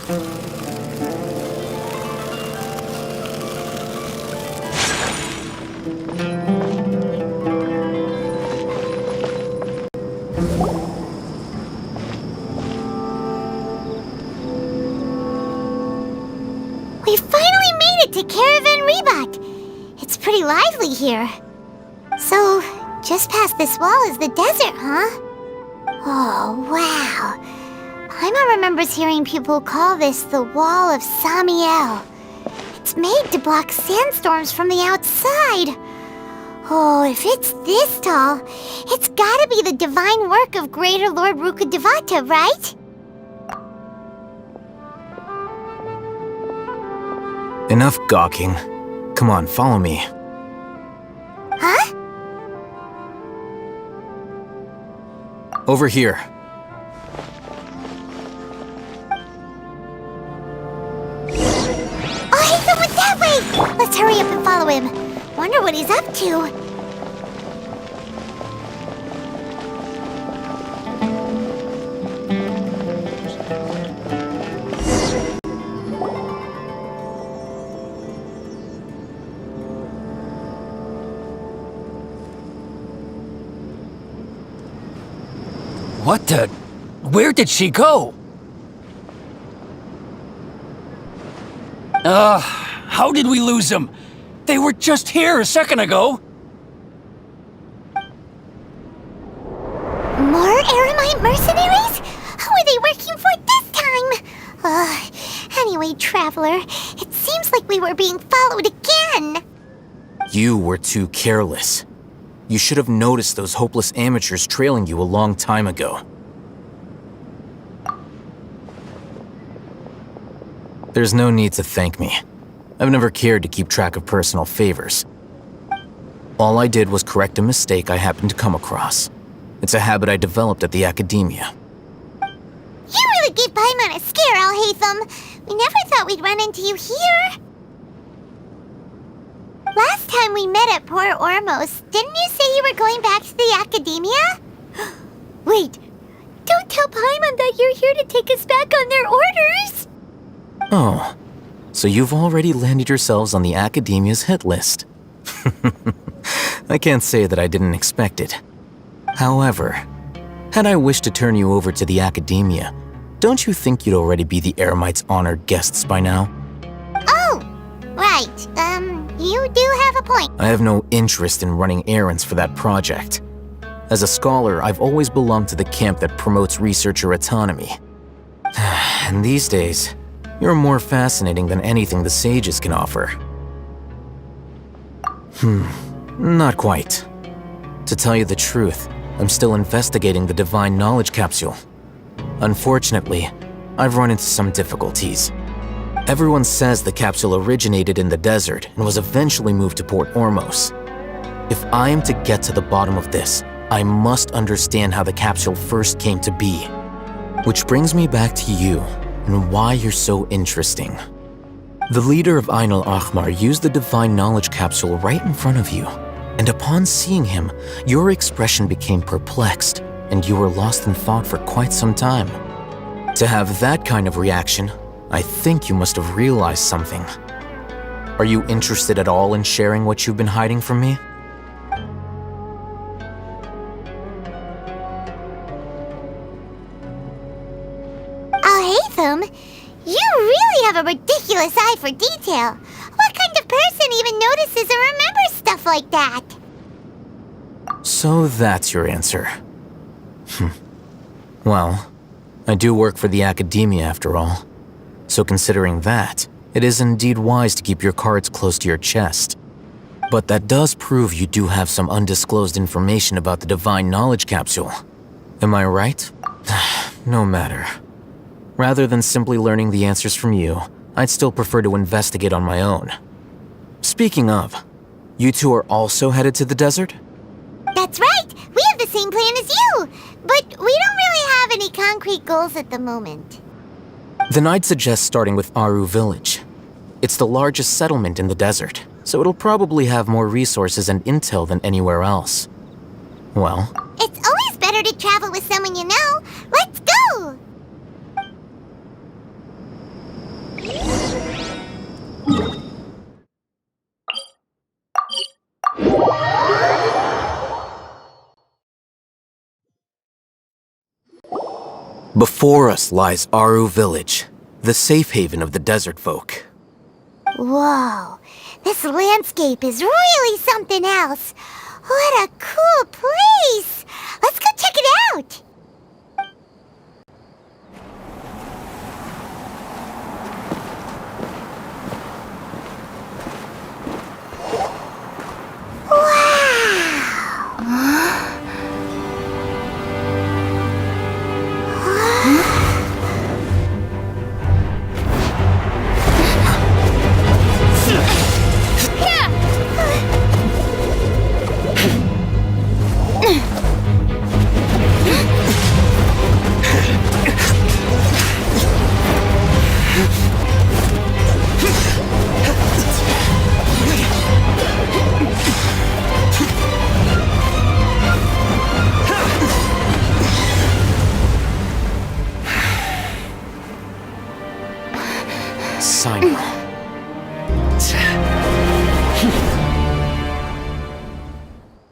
We finally made it to Caravan Reebok. It's pretty lively here. So, just past this wall is the desert, huh? Oh, wow. Paimon remembers hearing people call this the Wall of Samiel. It's made to block sandstorms from the outside. Oh, if it's this tall, it's gotta be the divine work of Greater Lord Rukkhadevata, right? Enough gawking. Come on, follow me. Huh? Over here. Oh, Hatham went that way! Let's hurry up and follow him. Wonder what he's up to. What the? Where did she go? How did we lose them? They were just here a second ago. More Eremite mercenaries? Who are they working for this time? Anyway, Traveler, it seems like we were being followed again. You were too careless. You should have noticed those hopeless amateurs trailing you a long time ago. There's no need to thank me. I've never cared to keep track of personal favors. All I did was correct a mistake I happened to come across. It's a habit I developed at the academia. You really gave Paimon a scare, Alhaitham. We never thought we'd run into you here. Last time we met at Port Ormos, didn't you say you were going back to the academia? Wait, don't tell Paimon that you're here to take us back on their orders! Oh, so you've already landed yourselves on the academia's hit list. I can't say that I didn't expect it. However, had I wished to turn you over to the academia, don't you think you'd already be the Eremites' honored guests by now? Oh, right. You do have a point. I have no interest in running errands for that project. As a scholar, I've always belonged to the camp that promotes researcher autonomy. And these days, you're more fascinating than anything the sages can offer. Not quite. To tell you the truth, I'm still investigating the Divine Knowledge Capsule. Unfortunately, I've run into some difficulties. Everyone says the capsule originated in the desert and was eventually moved to Port Ormos. If I am to get to the bottom of this, I must understand how the capsule first came to be. Which brings me back to you and why you're so interesting. The leader of Ain al-Ahmar used the Divine Knowledge Capsule right in front of you, and upon seeing him, your expression became perplexed, and you were lost in thought for quite some time. To have that kind of reaction, I think you must have realized something. Are you interested at all in sharing what you've been hiding from me? Alhaitham, you really have a ridiculous eye for detail. What kind of person even notices and remembers stuff like that? So that's your answer. Well, I do work for the academia after all. So considering that, it is indeed wise to keep your cards close to your chest. But that does prove you do have some undisclosed information about the Divine Knowledge Capsule. Am I right? No matter. Rather than simply learning the answers from you, I'd still prefer to investigate on my own. Speaking of, you two are also headed to the desert? That's right! We have the same plan as you! But we don't really have any concrete goals at the moment. Then I'd suggest starting with Aru Village. It's the largest settlement in the desert, so it'll probably have more resources and intel than anywhere else. Well, It's always better to travel with someone you know. Let's go! Before us lies Aru Village, the safe haven of the desert folk. Whoa, this landscape is really something else. What a cool place! Let's go check it out!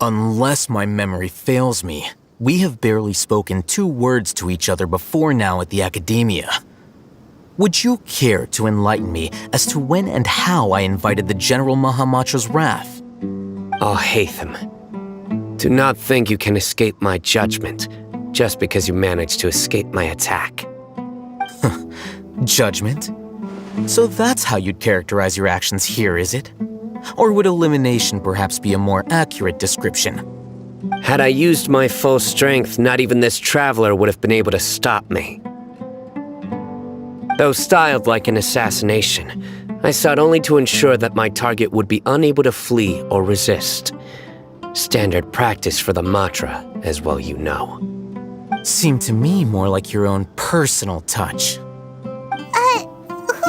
Unless my memory fails me, we have barely spoken 2 words to each other before now at the Academia. Would you care to enlighten me as to when and how I invited the General Mahamatra's wrath? Alhaitham, do not think you can escape my judgment just because you managed to escape my attack. Judgment? So that's how you'd characterize your actions here, is it? Or would elimination perhaps be a more accurate description? Had I used my full strength, not even this traveler would have been able to stop me. Though styled like an assassination, I sought only to ensure that my target would be unable to flee or resist. Standard practice for the Matra, as well you know. Seemed to me more like your own personal touch. Who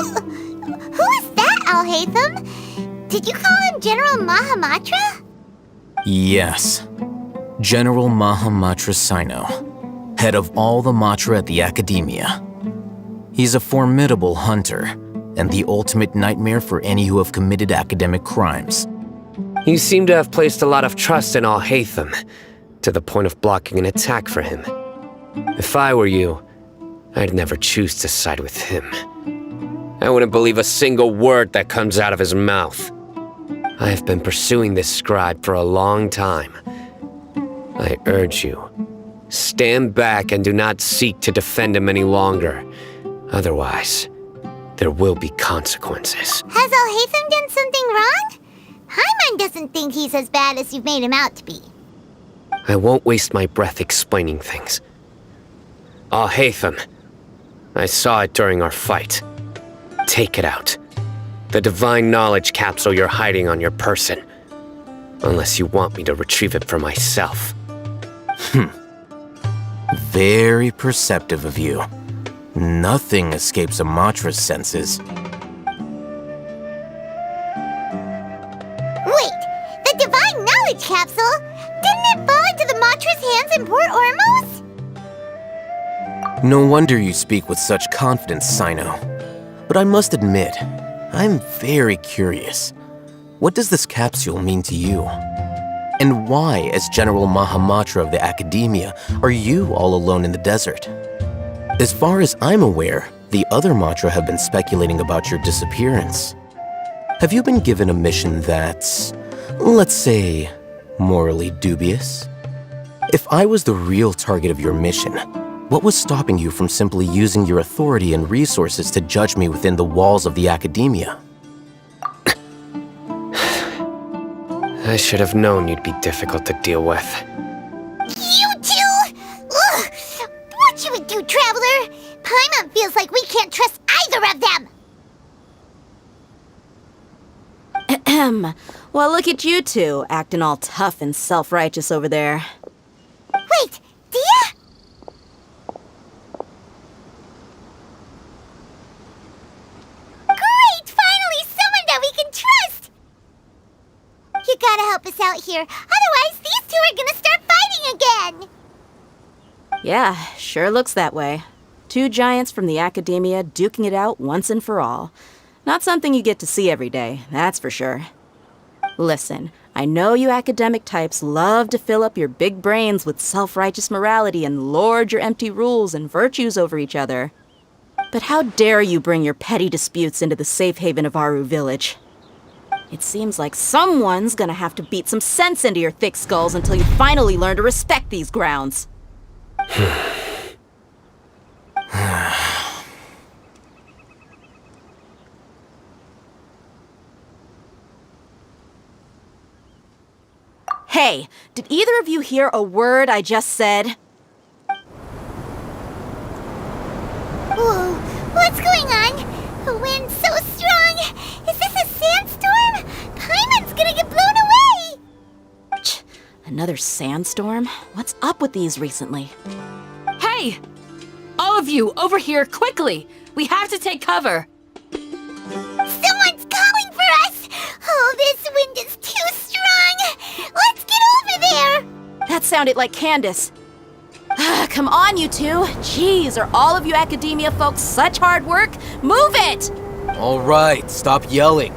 is that, Alhaitham? Did you call him General Mahamatra? Yes. General Mahamatra Sino, head of all the Matra at the Academia. He's a formidable hunter, and the ultimate nightmare for any who have committed academic crimes. You seem to have placed a lot of trust in Alhaitham, to the point of blocking an attack for him. If I were you, I'd never choose to side with him. I wouldn't believe a single word that comes out of his mouth. I have been pursuing this scribe for a long time. I urge you, stand back and do not seek to defend him any longer. Otherwise, there will be consequences. Has Alhaitham done something wrong? Paimon doesn't think he's as bad as you've made him out to be. I won't waste my breath explaining things. Alhaitham, I saw it during our fight. Take it out. The divine knowledge capsule you're hiding on your person. Unless you want me to retrieve it for myself. Very perceptive of you. Nothing escapes a Matra's senses. Wait, the divine knowledge capsule? Didn't it fall into the Matra's hands in Port Ormos? No wonder you speak with such confidence, Sino. But I must admit, I'm very curious. What does this capsule mean to you? And why, as General Mahamatra of the Academia, are you all alone in the desert? As far as I'm aware, the other Matra have been speculating about your disappearance. Have you been given a mission that's, let's say, morally dubious? If I was the real target of your mission, what was stopping you from simply using your authority and resources to judge me within the walls of the Academia? I should have known you'd be difficult to deal with. You two? Ugh! What should we do, Traveler? Paimon feels like we can't trust either of them! Ahem. Well, look at you two, acting all tough and self-righteous over there. Wait, Dia? Great! Finally, someone that we can trust! You gotta help us out here, otherwise these two are gonna start fighting again! Yeah, sure looks that way. 2 giants from the Academia duking it out once and for all. Not something you get to see every day, that's for sure. Listen, I know you academic types love to fill up your big brains with self-righteous morality and lord your empty rules and virtues over each other. But how dare you bring your petty disputes into the safe haven of Aru Village? It seems like someone's gonna have to beat some sense into your thick skulls until you finally learn to respect these grounds. Hey, did either of you hear a word I just said? Whoa, what's going on? The wind's so strong. Is this a sandstorm? Paimon's gonna get blown away. Another sandstorm? What's up with these recently? Hey! All of you, over here, quickly! We have to take cover! Someone's calling for us. Oh, this wind is too strong. Let's get over there. That sounded like Candace. Come on, you two. Jeez, are all of you academia folks such hard work? Move it! All right, stop yelling.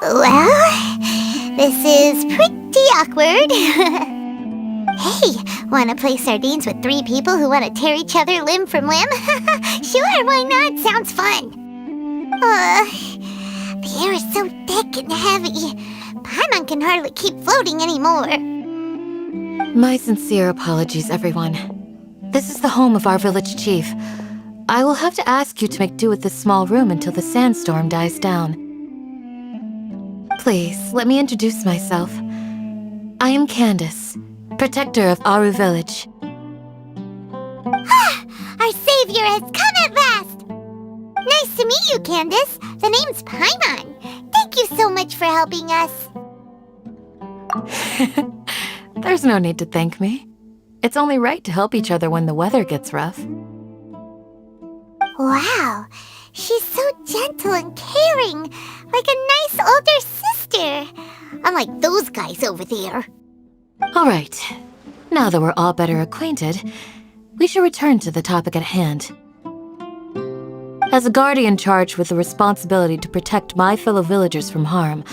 Well, this is pretty awkward. Hey, wanna play sardines with 3 people who wanna tear each other limb from limb? Sure, why not? Sounds fun. The air is so thick and heavy. Paimon can hardly keep floating anymore. My sincere apologies, everyone. This is the home of our village chief. I will have to ask you to make do with this small room until the sandstorm dies down. Please, let me introduce myself. I am Candace, protector of Aru Village. Our savior has come at last! Nice to meet you, Candace. The name's Paimon. Thank you so much for helping us. There's no need to thank me. It's only right to help each other when the weather gets rough. Wow, she's so gentle and caring, like a nice older sister. Unlike those guys over there. All right, now that we're all better acquainted, we should return to the topic at hand. As a guardian charged with the responsibility to protect my fellow villagers from harm,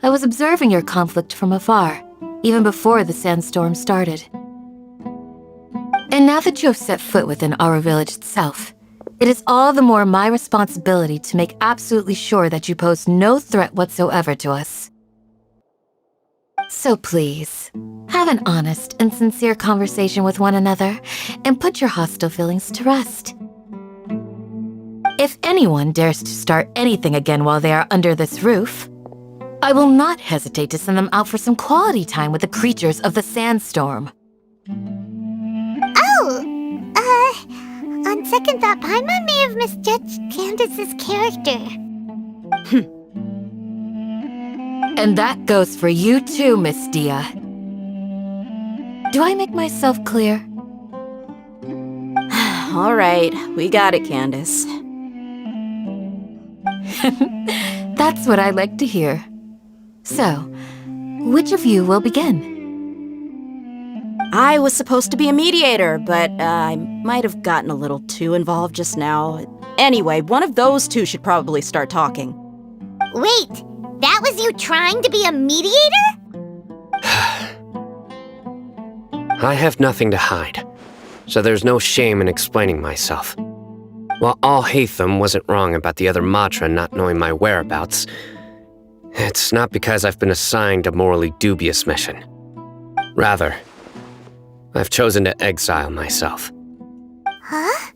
I was observing your conflict from afar, even before the sandstorm started. And now that you have set foot within Aru Village itself, it is all the more my responsibility to make absolutely sure that you pose no threat whatsoever to us. So please, have an honest and sincere conversation with one another and put your hostile feelings to rest. If anyone dares to start anything again while they are under this roof, I will not hesitate to send them out for some quality time with the creatures of the sandstorm. On second thought, Paimon may have misjudged Candace's character. And that goes for you too, Miss Dia. Do I make myself clear? All right, we got it, Candace. That's what I like to hear. So, which of you will begin? I was supposed to be a mediator, but I might have gotten a little too involved just now. Anyway, one of those two should probably start talking. Wait, that was you trying to be a mediator? I have nothing to hide, so there's no shame in explaining myself. While Alhaitham wasn't wrong about the other Matra not knowing my whereabouts, it's not because I've been assigned a morally dubious mission. Rather, I've chosen to exile myself. Huh?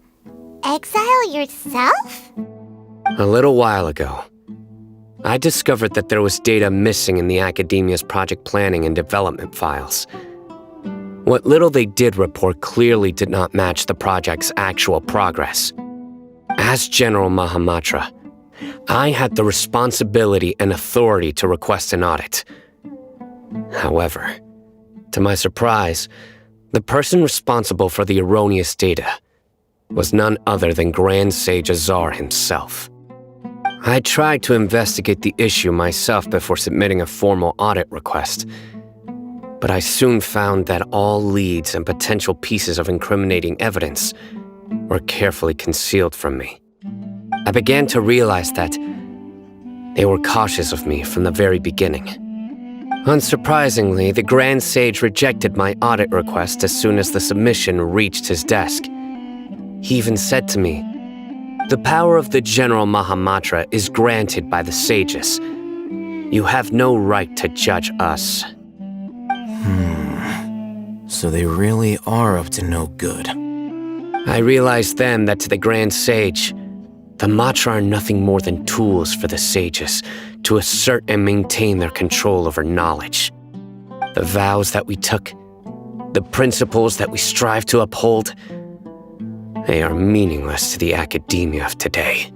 Exile yourself? A little while ago, I discovered that there was data missing in the Academia's project planning and development files. What little they did report clearly did not match the project's actual progress. As General Mahamatra, I had the responsibility and authority to request an audit. However, To my surprise, the person responsible for the erroneous data was none other than Grand Sage Azar himself. I tried to investigate the issue myself before submitting a formal audit request, but I soon found that all leads and potential pieces of incriminating evidence were carefully concealed from me. I began to realize that they were cautious of me from the very beginning. Unsurprisingly, the Grand Sage rejected my audit request as soon as the submission reached his desk. He even said to me, "The power of the General Mahamatra is granted by the sages. You have no right to judge us." So they really are up to no good. I realized then that to the Grand Sage, the Matra are nothing more than tools for the sages to assert and maintain their control over knowledge. The vows that we took, the principles that we strive to uphold, they are meaningless to the academia of today.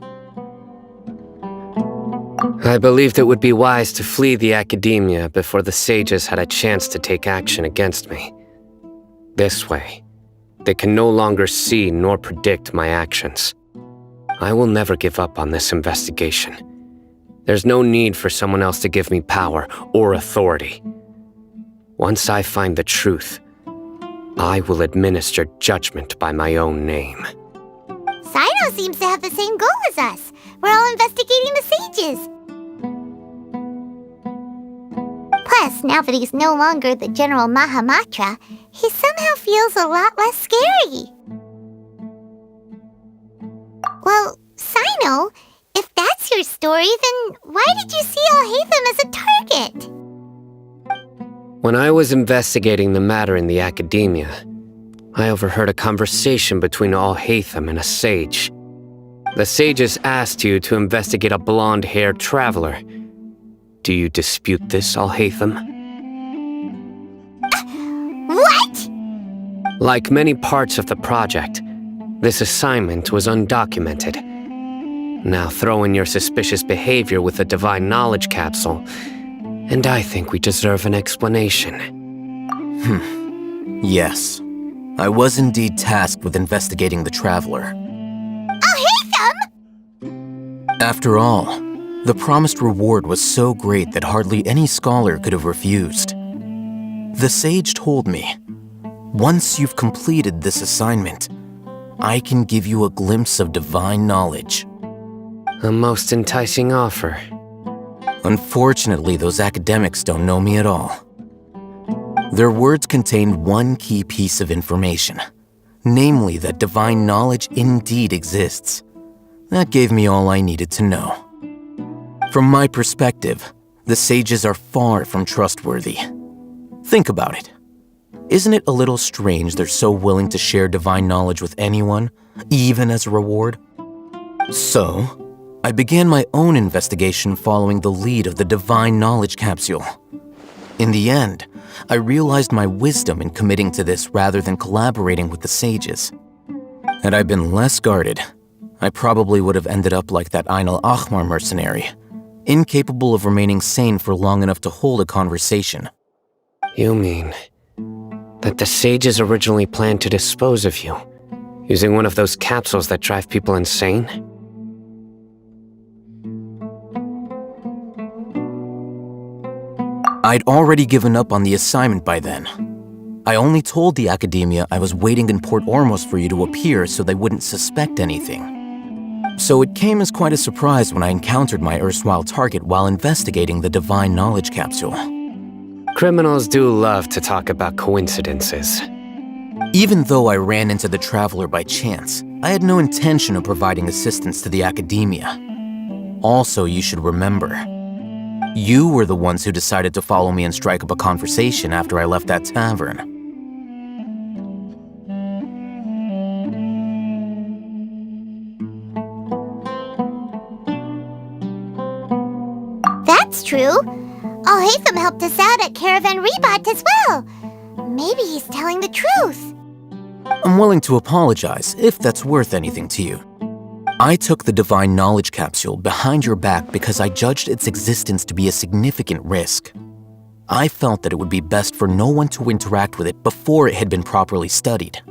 I believed it would be wise to flee the academia before the sages had a chance to take action against me. This way, they can no longer see nor predict my actions. I will never give up on this investigation. There's no need for someone else to give me power or authority. Once I find the truth, I will administer judgment by my own name. Sino seems to have the same goal as us. We're all investigating the sages. Plus, now that he's no longer the General Mahamatra, he somehow feels a lot less scary. Well, Sino, if that's your story, then why did you see Alhaitham as a target? When I was investigating the matter in the academia, I overheard a conversation between Alhaitham and a sage. The sages asked you to investigate a blonde-haired traveler. Do you dispute this, Alhaitham? What? Like many parts of the project, this assignment was undocumented. Now throw in your suspicious behavior with the Divine Knowledge Capsule, and I think we deserve an explanation. Yes. I was indeed tasked with investigating the traveler. Alhaitham? After all, the promised reward was so great that hardly any scholar could have refused. The sage told me, once you've completed this assignment, I can give you a glimpse of divine knowledge. A most enticing offer. Unfortunately, those academics don't know me at all. Their words contained one key piece of information, namely that divine knowledge indeed exists. That gave me all I needed to know. From my perspective, the sages are far from trustworthy. Think about it. Isn't it a little strange they're so willing to share divine knowledge with anyone, even as a reward? So, I began my own investigation following the lead of the Divine Knowledge Capsule. In the end, I realized my wisdom in committing to this rather than collaborating with the sages. Had I been less guarded, I probably would have ended up like that Ain al-Ahmar mercenary, incapable of remaining sane for long enough to hold a conversation. You mean that the sages originally planned to dispose of you, using one of those capsules that drive people insane? I'd already given up on the assignment by then. I only told the academia I was waiting in Port Ormos for you to appear so they wouldn't suspect anything. So it came as quite a surprise when I encountered my erstwhile target while investigating the Divine Knowledge Capsule. Criminals do love to talk about coincidences. Even though I ran into the traveler by chance, I had no intention of providing assistance to the academia. Also, you should remember, you were the ones who decided to follow me and strike up a conversation after I left that tavern. That's true. Alhaitham helped us out at Caravan Rebat as well. Maybe he's telling the truth. I'm willing to apologize if that's worth anything to you. I took the Divine Knowledge Capsule behind your back because I judged its existence to be a significant risk. I felt that it would be best for no one to interact with it before it had been properly studied.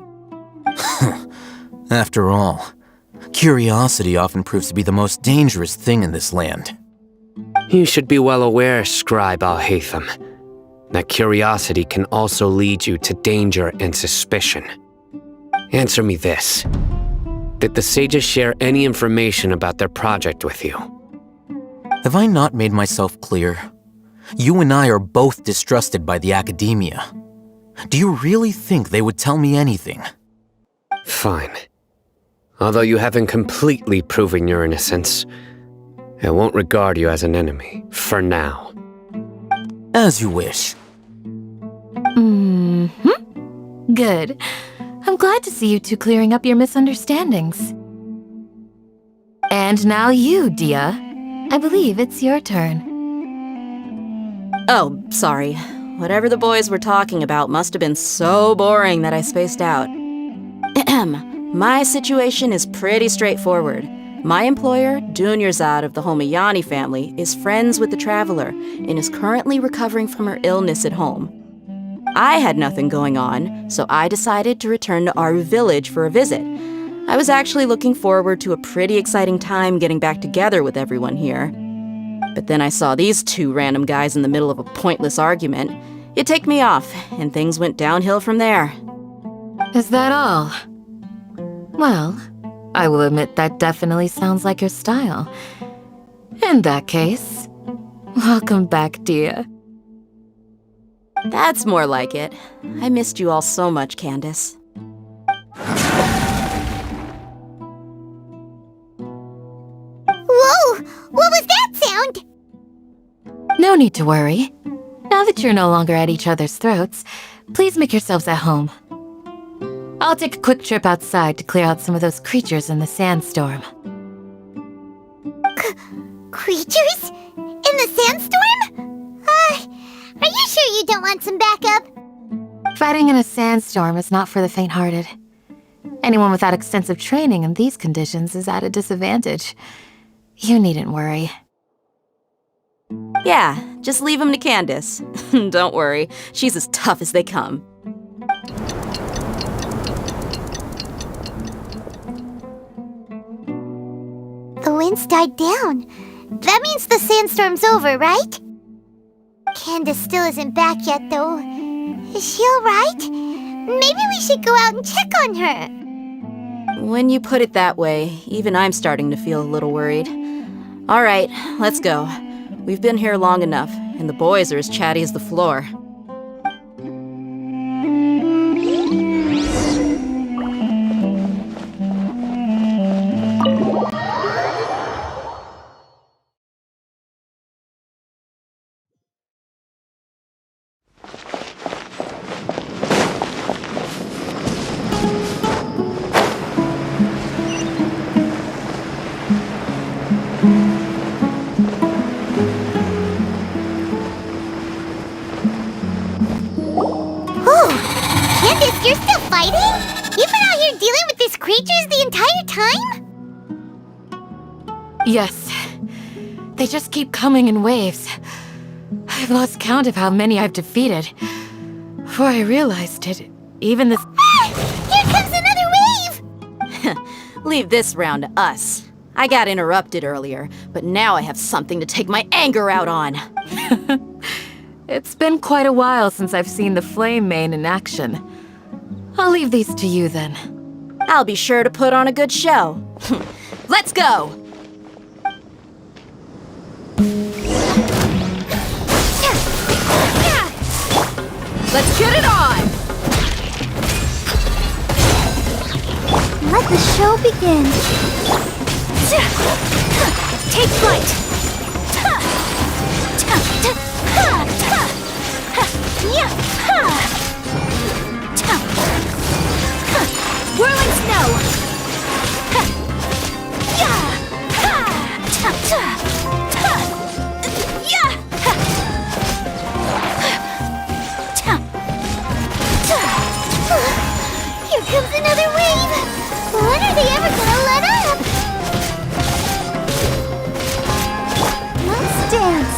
After all, curiosity often proves to be the most dangerous thing in this land. You should be well aware, Scribe Al-Haytham, that curiosity can also lead you to danger and suspicion. Answer me this. Did the sages share any information about their project with you? Have I not made myself clear? You and I are both distrusted by the academia. Do you really think they would tell me anything? Fine. Although you haven't completely proven your innocence, I won't regard you as an enemy, for now. As you wish. Good. I'm glad to see you two clearing up your misunderstandings. And now you, Dia. I believe it's your turn. Oh, sorry. Whatever the boys were talking about must have been so boring that I spaced out. My situation is pretty straightforward. My employer, Dunyarzad of the Homayani family, is friends with the Traveler and is currently recovering from her illness at home. I had nothing going on, so I decided to return to Aru Village for a visit. I was actually looking forward to a pretty exciting time getting back together with everyone here. But then I saw these two random guys in the middle of a pointless argument. It ticked me off, and things went downhill from there. Is that all? Well, I will admit that definitely sounds like your style. In that case, welcome back, Dia. That's more like it. I missed you all so much, Candace. Whoa! What was that sound? No need to worry. Now that you're no longer at each other's throats, please make yourselves at home. I'll take a quick trip outside to clear out some of those creatures in the sandstorm. Creatures? In the sandstorm? Are you sure you don't want some backup? Fighting in a sandstorm is not for the faint-hearted. Anyone without extensive training in these conditions is at a disadvantage. You needn't worry. Yeah, just leave him to Candace. Don't worry, she's as tough as they come. The wind's died down. That means the sandstorm's over, right? Candace still isn't back yet, though. Is she alright? Maybe we should go out and check on her. When you put it that way, even I'm starting to feel a little worried. All right, let's go. We've been here long enough, and the boys are as chatty as the floor. Candace, you're still fighting? You've been out here dealing with these creatures the entire time? Yes. They just keep coming in waves. I've lost count of how many I've defeated. Before I realized it, even this— Here comes another wave! Leave this round to us. I got interrupted earlier, but now I have something to take my anger out on. It's been quite a while since I've seen the Flame Mane in action. I'll leave these to you then. I'll be sure to put on a good show. Let's go! Let's get it on! Let the show begin. Take flight! Whirling snow! Here comes another wave! When are they ever gonna let up? Let's dance!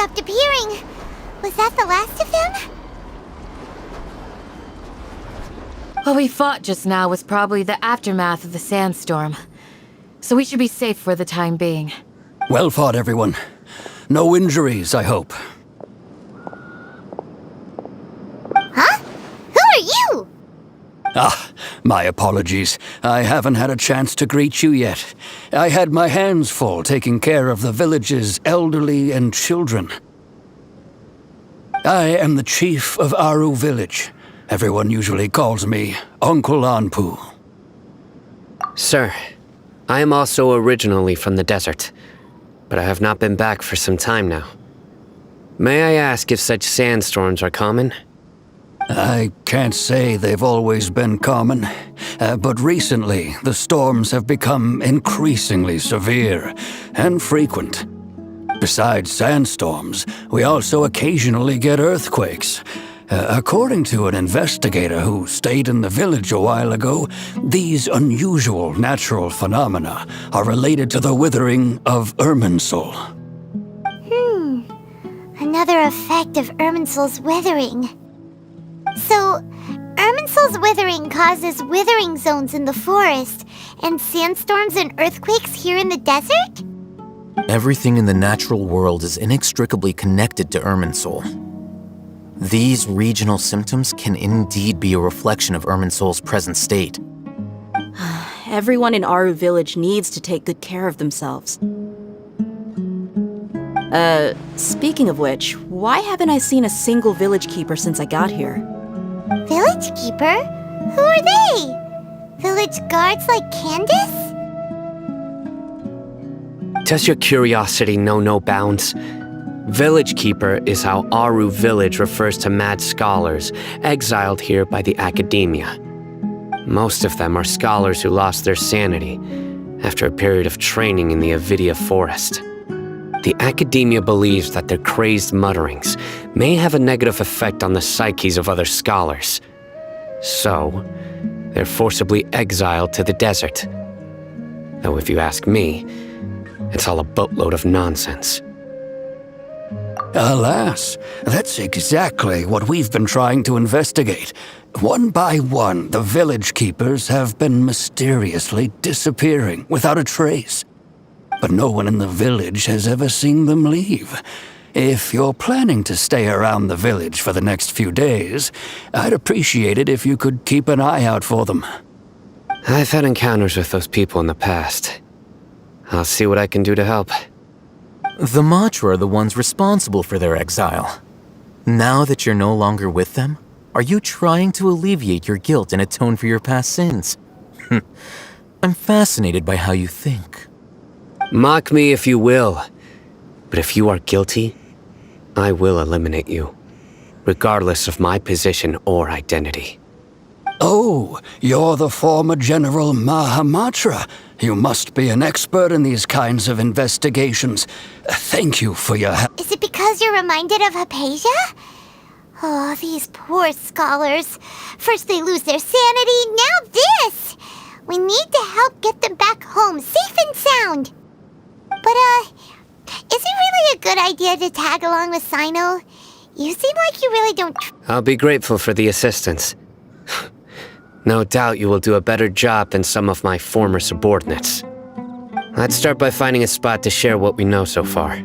stopped appearing. Was that the last of them? What we fought just now was probably the aftermath of the sandstorm. So we should be safe for the time being. Well fought, everyone. No injuries, I hope. Huh? Who are you? Ah, my apologies. I haven't had a chance to greet you yet. I had my hands full taking care of the village's elderly and children. I am the chief of Aru Village. Everyone usually calls me Uncle Anpu. Sir, I am also originally from the desert, but I have not been back for some time now. May I ask if such sandstorms are common? I can't say they've always been common, but recently the storms have become increasingly severe and frequent. Besides sandstorms, we also occasionally get earthquakes. According to an investigator who stayed in the village a while ago, these unusual natural phenomena are related to the withering of Irminsul. Another effect of Irminsul's withering. So, Irminsul's withering causes withering zones in the forest, and sandstorms and earthquakes here in the desert? Everything in the natural world is inextricably connected to Irminsul. These regional symptoms can indeed be a reflection of Irminsul's present state. Everyone in Aru Village needs to take good care of themselves. Speaking of which, why haven't I seen a single village keeper since I got here? Village keeper? Who are they? Village guards like Candace? Does your curiosity know no bounds? Village Keeper is how Aru Village refers to mad scholars exiled here by the academia. Most of them are scholars who lost their sanity after a period of training in the Avidia forest. The academia believes that their crazed mutterings may have a negative effect on the psyches of other scholars. So, they're forcibly exiled to the desert. Though if you ask me, it's all a boatload of nonsense. Alas, that's exactly what we've been trying to investigate. One by one, the village keepers have been mysteriously disappearing without a trace. But no one in the village has ever seen them leave. If you're planning to stay around the village for the next few days, I'd appreciate it if you could keep an eye out for them. I've had encounters with those people in the past. I'll see what I can do to help. The Matra are the ones responsible for their exile. Now that you're no longer with them, are you trying to alleviate your guilt and atone for your past sins? I'm fascinated by how you think. Mock me if you will, but if you are guilty, I will eliminate you, regardless of my position or identity. Oh, you're the former General Mahamatra. You must be an expert in these kinds of investigations. Thank you for your help. Is it because you're reminded of Hypatia? Oh, these poor scholars. First they lose their sanity, now this! We need to help get them back home, safe and sound. But, is it really a good idea to tag along with Sino? You seem like you really don't... I'll be grateful for the assistance. No doubt you will do a better job than some of my former subordinates. Let's start by finding a spot to share what we know so far.